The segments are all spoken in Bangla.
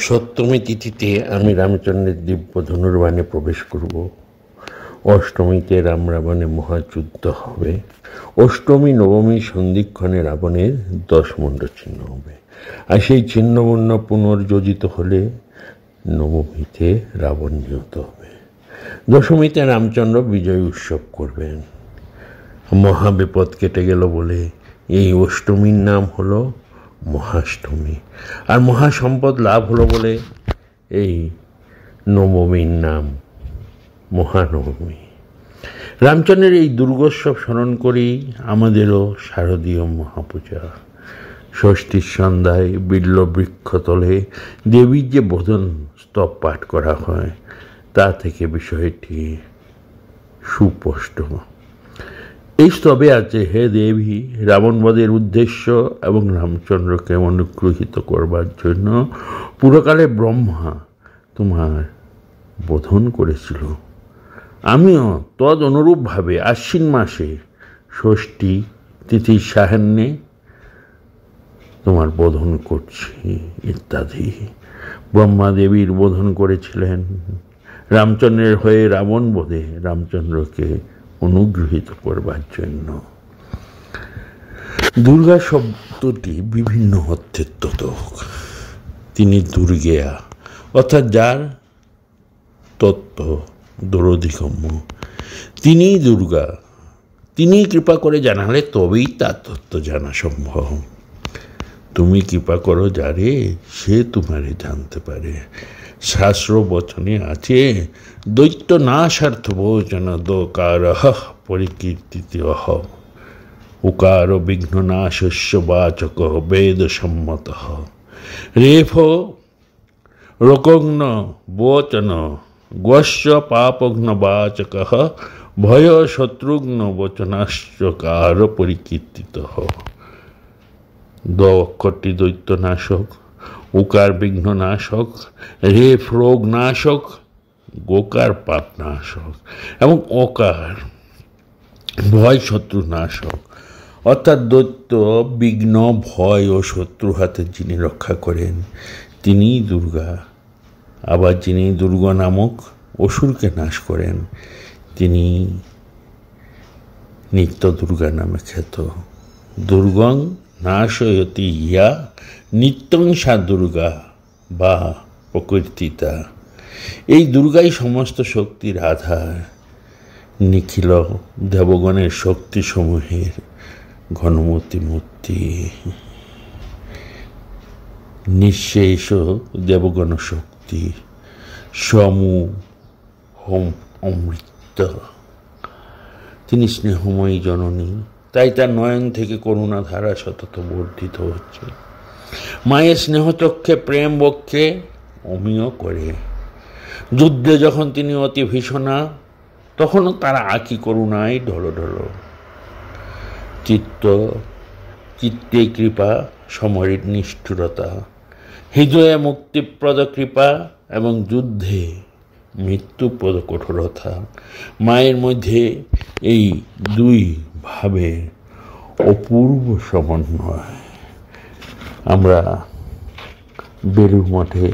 সপ্তমী তিথিতে আমি রামচন্দ্রের দিব্য ধনুর্বাণে প্রবেশ করব। অষ্টমীতে রাম রাবণে মহাযুদ্ধ হবে। অষ্টমী নবমী সন্ধিক্ষণে রাবণের 10 মুণ্ড চিহ্ন হবে, আর সেই ছিন্নমূন্য পুনর্যোজিত হলে নবমীতে রাবণ নিহত হবে। দশমীতে রামচন্দ্র বিজয় উৎসব করবেন। মহাবিপদ কেটে গেল বলে এই অষ্টমীর নাম হলো মহাষ্টমী, আর মহাসম্পদ লাভ হলো বলে এই নবমীর নাম মহানবমী। রামচন্দ্রের এই দুর্গোৎসব স্মরণ করেই আমাদেরও শারদীয় মহাপূজা। ষষ্ঠীর সন্ধ্যায় বিল্ল বৃক্ষতলে দেবীর যে বোধন স্তব পাঠ করা হয় তা থেকে বিষয়টি সুস্পষ্ট। এই স্তবে আছে, হে দেবী, রাবণবধের উদ্দেশ্য এবং রামচন্দ্রকে অনুগ্রহিত করবার জন্য পুরকালে ব্রহ্মা তোমার বোধন করেছিল। আমিও তদ অনুরূপভাবে আশ্বিন মাসে ষষ্ঠী তিথির সাহান্যে তোমার বোধন করছি ইত্যাদি। ব্রহ্মা দেবীর বোধন করেছিলেন রামচন্দ্রের হয়ে রাবণ বধে রামচন্দ্রকে অনুগ্রহিত করবার জন্য। দুর্গা শব্দটি বিভিন্ন অর্থের তোতক। তিনি দুর্গেয়া, অর্থাৎ যার তত্ত্ব দূরধিগম্য, তিনিই দুর্গা। তিনি কৃপা করে জানালে তবেই তার তত্ত্ব জানা সম্ভব। তুমি কৃপা করো যারে, সে তোমারে জানতে পারে। শাস্ত্র বচনে আছে, দৈত্য নাশার্থ ভোজন দোকার পরিকীর্তিত উকার বিঘ্ন নাশস্য বাচক বেদ সম্মত রেফ রোকগ্ন বোচন গোস্য পাপগ্ন বাচক ভয় শত্রুঘ্ন বচনাশ্চকার পরিকীর্তিত। দ অক্ষরটি দৈত্য নাশক, উকার বিঘ্ন নাশক, রেফ রোগ নাশক, গোকার পাপ নাশক এবং অকার ভয় শত্রু নাশক। অর্থাৎ দৈত্য বিঘ্ন ভয় ও শত্রু হাতে যিনি রক্ষা করেন তিনিই দুর্গা। আবার যিনি দুর্গা নামক অসুরকে নাশ করেন তিনি নিত্য দুর্গা নামে খ্যাত। দুর্গং নাশয়তি ইয়া নিত্যং সা দুর্গা বা প্রকৃতিতা। এই দুর্গাই সমস্ত শক্তির আধার, নিখিল দেবগণের শক্তিসমূহের ঘনমূর্তি মূর্তি। নিঃশেষ দেবগণ শক্তি সমু হোম অমৃত। তিনি স্নেহময়ী জননী, তাই তার নয়ন থেকে করুণা ধারা সতত বর্ধিত হচ্ছে। মায়ের স্নেহচক্ষে প্রেম বক্ষে অমিয় করে। যুদ্ধে যখন তিনি অতি ভীষণা, তখনও তারা আঁকি করুণায় ঢলো ঢলো। চিত্তে কৃপা, সমরের নিষ্ঠুরতা, হৃদয়ে মুক্তিপ্রদ কৃপা এবং যুদ্ধে মৃত্যুপ্রদ কঠোরতা। মায়ের মধ্যে এই দুই ভাব ভাবের অপূর্ব সমন্বয়। আমরা বেলুড় মঠে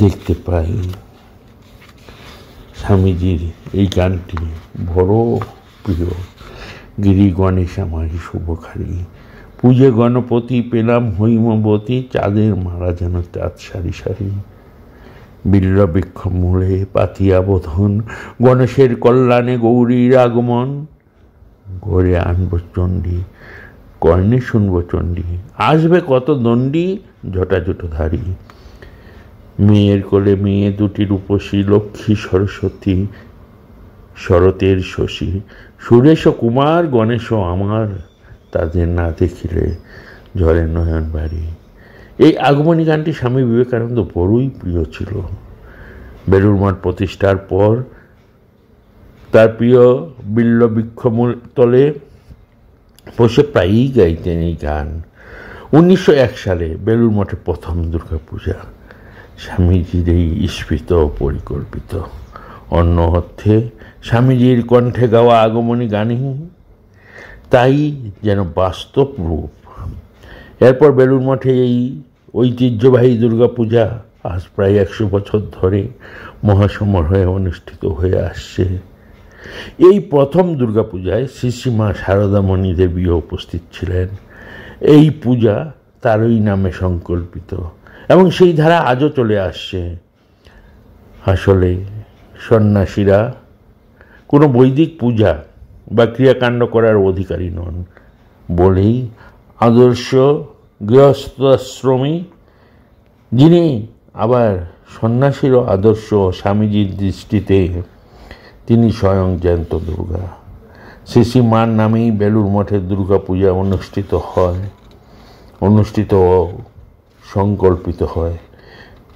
দেখতে পাই স্বামীজির এই গানটি বড় প্রিয়। গিরি গণেশ আমার শুভখারী, পূজে গণপতি পেলাম হৈমবতী, চাঁদের মারা যেন চাঁদ সারি সারি, বিল্ল বৃক্ষ মূলে পাতিয়া বোধন, গণেশের কল্যাণে গৌরীর আগমন, ঘরে আনব চণ্ডী কর্ণে শুনব চণ্ডী, আসবে কত দণ্ডী জটাজুটোধারী, মেয়ের কোলে মেয়ে দুটি রূপসী, লক্ষ্মী সরস্বতী শরতের শশী, সুরেশ কুমার গণেশ আমার, তাদের না দেখিলে ঝরে নয়ন বাড়ি। এই আগমনী গানটি স্বামী বিবেকানন্দ বড়ই প্রিয় ছিল। বেলুড় মঠ প্রতিষ্ঠার পর তার প্রিয় বিল্ল বৃক্ষমূল তলে বসে প্রায়ই গাইতেন এই গান। 1901 সালে বেলুড় মঠে প্রথম দুর্গাপূজা স্বামীজির এই স্ফীত পরিকল্পিত। অন্য অর্থে স্বামীজির কণ্ঠে গাওয়া আগমনী গানই তাই যেন বাস্তব রূপ। এরপর বেলুড় মঠে এই ঐতিহ্যবাহী দুর্গাপূজা আজ প্রায় 100 বছর ধরে মহাসমারোহে অনুষ্ঠিত হয়ে আসছে। এই প্রথম দুর্গাপূজায় শ্রীশ্রীমা সারদামণি দেবীও উপস্থিত ছিলেন। এই পূজা তারই নামে সংকল্পিত এবং সেই ধারা আজও চলে আসছে। আসলে সন্ন্যাসীরা কোনো বৈদিক পূজা বা ক্রিয়াকাণ্ড করার অধিকারী নন বলেই আদর্শ গৃহস্থাশ্রমী, যিনি আবার সন্ন্যাসীরও আদর্শ স্বামীজির দৃষ্টিতে তিনি স্বয়ং জ্যান্ত দুর্গা। শ্রীশ্রীমার নামেই বেলুড় মঠের দুর্গাপূজা অনুষ্ঠিত সংকল্পিত হয়।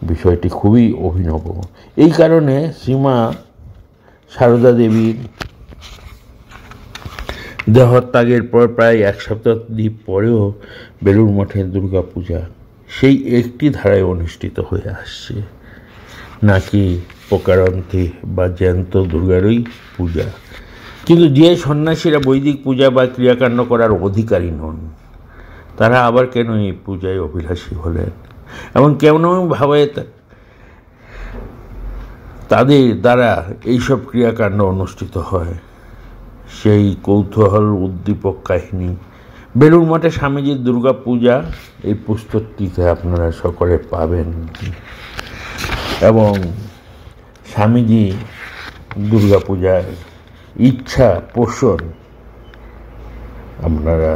বিষয়টি খুবই অভিনব। এই কারণে শ্রীমা সারদা দেবীর দেহত্যাগের পর প্রায় 1 শতাব্দী পরেও বেলুড় মঠের দুর্গাপূজা সেই একটি ধারায় অনুষ্ঠিত হয়ে আসছে, নাকি প্রকারান্তে বা জ্যান্ত দুর্গারই পূজা। কিন্তু যে সন্ন্যাসীরা বৈদিক পূজা বা ক্রিয়াকাণ্ড করার অধিকারী নন, তারা আবার কেন এই পূজায় অভিলাষী হলেন এবং কেমনভাবে তাদের দ্বারা এইসব ক্রিয়াকাণ্ড অনুষ্ঠিত হয়, সেই কৌতূহল উদ্দীপক কাহিনী বেলুড় মঠে স্বামীজির দুর্গাপূজা এই পুস্তকটিতে আপনারা সকলে পাবেন। এবং স্বামীজি দুর্গাপূজার ইচ্ছা পোষণ আপনারা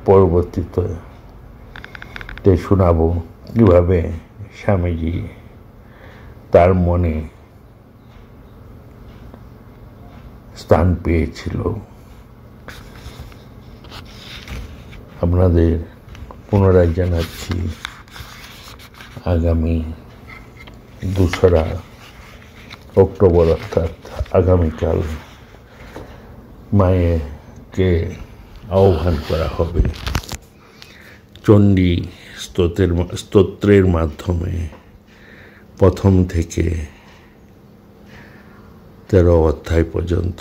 পরবর্তীতে শোনাবো কীভাবে স্বামীজি তার মনে স্থান পেয়েছিল। আপনাদের পুনরায় জানাচ্ছি, আগামী 2রা অক্টোবর অর্থাৎ আগামীকাল মায়েকে আহ্বান করা হবে চণ্ডী স্তোত্রের মাধ্যমে। 1 থেকে 13 অধ্যায় পর্যন্ত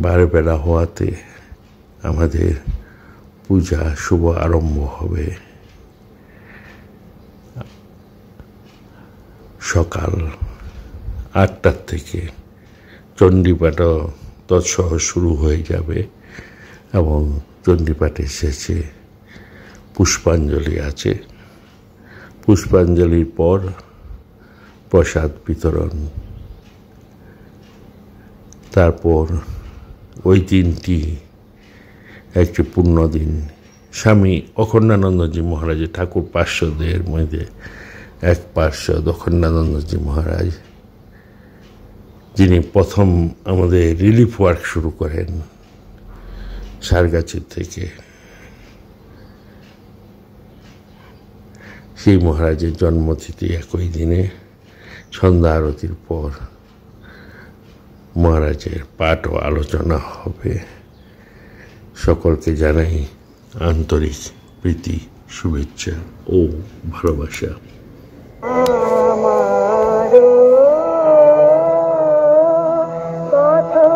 12 বেলা হওয়াতে আমাদের পূজা শুভ আরম্ভ হবে সকাল 8টার থেকে। চণ্ডীপাঠও তৎসহ শুরু হয়ে যাবে এবং চণ্ডীপাঠের শেষে পুষ্পাঞ্জলি আছে। পুষ্পাঞ্জলির পর প্রসাদ বিতরণ, তারপর ওই দিনটি একটি পুণ্যদিন। স্বামী অখণ্ডানন্দজি মহারাজের ঠাকুর পার্শ্বদের মধ্যে এক পার্শ্বদ অখণ্ডানন্দজি মহারাজ, যিনি প্রথম আমাদের রিলিফ ওয়ার্ক শুরু করেন সারগাছির থেকে, সেই মহারাজের জন্মতিথি একই দিনে সন্ধ্যা আরতির পর মহারাজের পাঠ ও আলোচনা হবে। সকলকে জানাই আন্তরিক প্রীতি, শুভেচ্ছা ও ভালোবাসা। কথা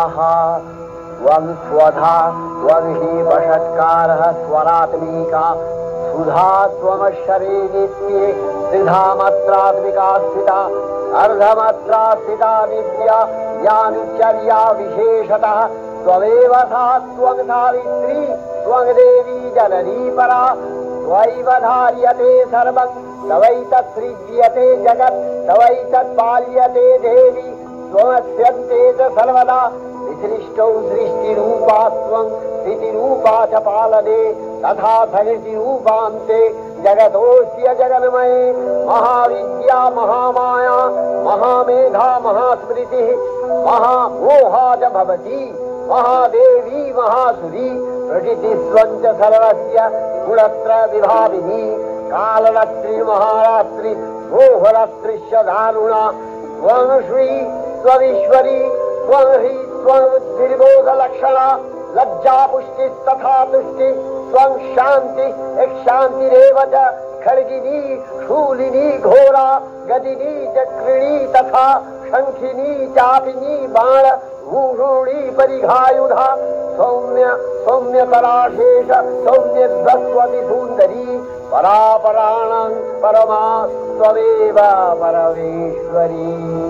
स्वाहा त्वं स्वधा त्वं हि वषट्कारः स्वरात्मिका सुधा त्वमक्षरे नित्ये त्रिधामत्रात्मिका स्थिता अर्धमत्रा स्थिता नित्या या नित्यर्या विशेषतः त्वमेव सा त्वं सावित्री त्वं देवी जननी परा त्वयैव धार्यते सर्वं तवैतत्सृज्यते जगत् तवैतत्पाल्यते देवी त्वमस्यन्ते च सर्वदा विसृष्टौ सृष्टिरूपा त्वं स्थितिरूपा च पालने तथा सृष्टिरूपान्ते जगतोऽस्य जगन्मये महाविद्या महामाया महामेधा महास्मृतिः महामोहा च भवति महादेवी महासुरी प्रकृतिस्त्वं च सर्वस्य गुणत्रय विभाविनी कालरात्रि महारात्रि मोहरात्रिश्च दारुणा त्वं श्री त्वमीश्वरी त्वं ह्री त्वं बुद्धिर्बोधलक्षणा लज्जा पुष्टिस्तथा तुष्टि त्वं शान्ति शान्तिरेव च खड्गिनी शूलिनी घोरा गदिनी चक्रिणी तथा शंखिनी चापिनी बाण भूषुणी परिघायुधा सौम्य सौम्यतराशेष सौम्यध्वस्वति सुन्दरी परापराणां परमा त्वमेव परमेश्वरी।